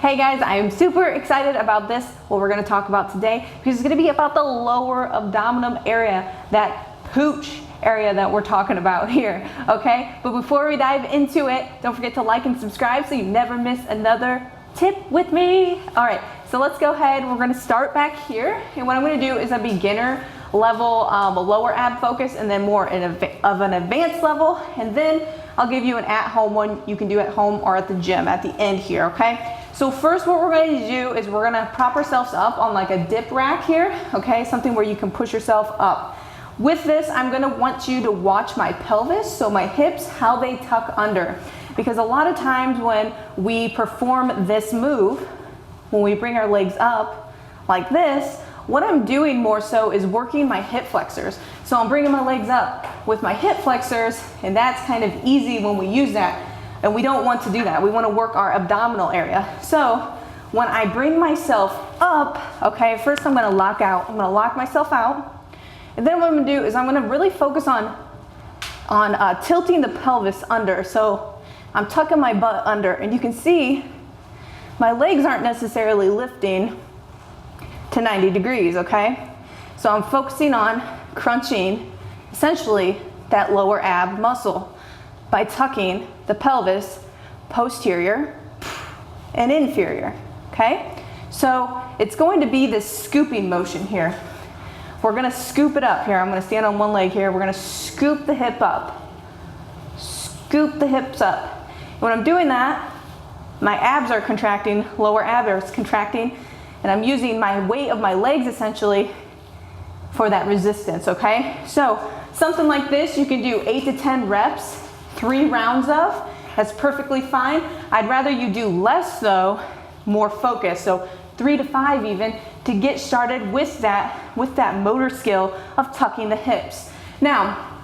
Hey guys, I am super excited about this, what we're gonna talk about today, because it's gonna be about the lower abdominal area, that pooch area that we're talking about here, okay? But before we dive into it, don't forget to like and subscribe so you never miss another tip with me. All right, so let's go ahead. We're gonna start back here, and what I'm gonna do is a beginner level, a lower ab focus, and then more of an advanced level, and then I'll give you an at-home one you can do at home or at the gym at the end here, okay? So first what we're going to do is we're going to prop ourselves up on like a dip rack here, okay? Something where you can push yourself up. With this, I'm going to want you to watch my pelvis, so my hips, how they tuck under. Because a lot of times when we perform this move, when we bring our legs up like this, what I'm doing more so is working my hip flexors. So I'm bringing my legs up with my hip flexors, and that's kind of easy when we use that. And we don't want to do that. We want to work our abdominal area. So when I bring myself up, okay, first I'm going to lock out. I'm going to lock myself out. And then what I'm going to do is I'm going to really focus on tilting the pelvis under. So I'm tucking my butt under, and you can see my legs aren't necessarily lifting to 90 degrees, okay? So I'm focusing on crunching essentially that lower ab muscle by tucking the pelvis posterior and inferior, okay? So it's going to be this scooping motion here. We're gonna scoop it up here. I'm gonna stand on one leg here. We're gonna scoop the hip up. Scoop the hips up. And when I'm doing that, my abs are contracting, lower ab is contracting, and I'm using my weight of my legs essentially for that resistance, okay? So something like this, you can do 8 to 10 reps, 3 rounds of. That's perfectly fine. I'd rather you do less though, more focus. So 3 to 5 even, to get started with that motor skill of tucking the hips. Now,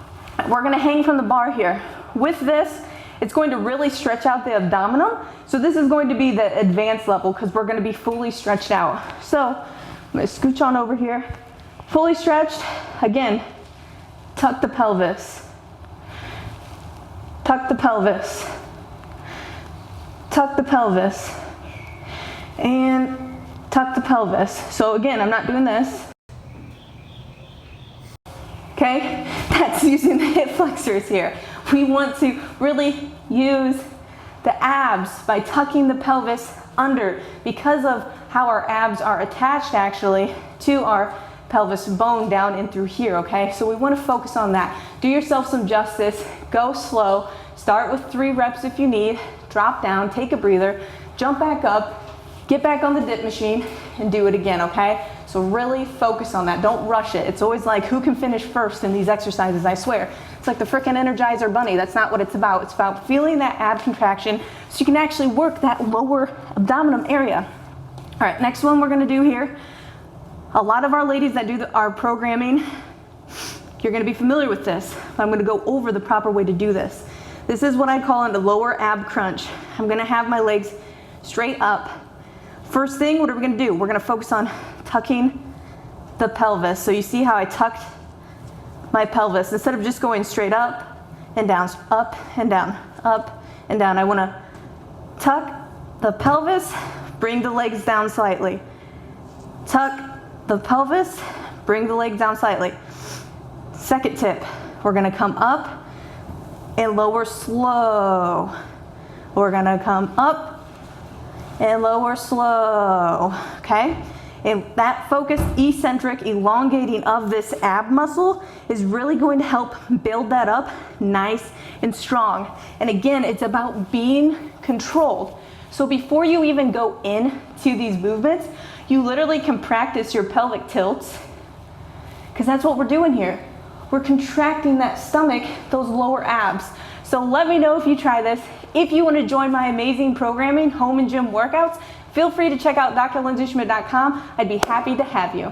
we're gonna hang from the bar here. With this, it's going to really stretch out the abdominal. So this is going to be the advanced level because we're gonna be fully stretched out. So I'm gonna scooch on over here. Fully stretched, again, tuck the pelvis. Tuck the pelvis. Tuck the pelvis. And tuck the pelvis. So again, I'm not doing this. Okay, that's using the hip flexors here. We want to really use the abs by tucking the pelvis under because of how our abs are attached actually to our pelvis bone down in through here, okay? So we want to focus on that. Do yourself some justice, go slow, start with 3 reps if you need, drop down, take a breather, jump back up, get back on the dip machine and do it again, okay? So really focus on that, don't rush it. It's always like, who can finish first in these exercises, I swear. It's like the frickin' Energizer Bunny, that's not what it's about. It's about feeling that ab contraction so you can actually work that lower abdominal area. All right, next one we're gonna do here. A lot of our ladies that do our programming, you're gonna be familiar with this. I'm gonna go over the proper way to do this. This is what I call a lower ab crunch. I'm gonna have my legs straight up. First thing, what are we gonna do? We're gonna focus on tucking the pelvis. So you see how I tucked my pelvis. Instead of just going straight up and down, up and down, up and down. I wanna tuck the pelvis, bring the legs down slightly. Tuck the pelvis, bring the legs down slightly. Second tip, we're gonna come up and lower slow. We're gonna come up and lower slow, okay? And that focused eccentric elongating of this ab muscle is really going to help build that up nice and strong. And again, it's about being controlled. So before you even go into these movements, you literally can practice your pelvic tilts, because that's what we're doing here. We're contracting that stomach, those lower abs. So let me know if you try this. If you want to join my amazing programming, home and gym workouts, feel free to check out drlindsayschmidt.com. I'd be happy to have you.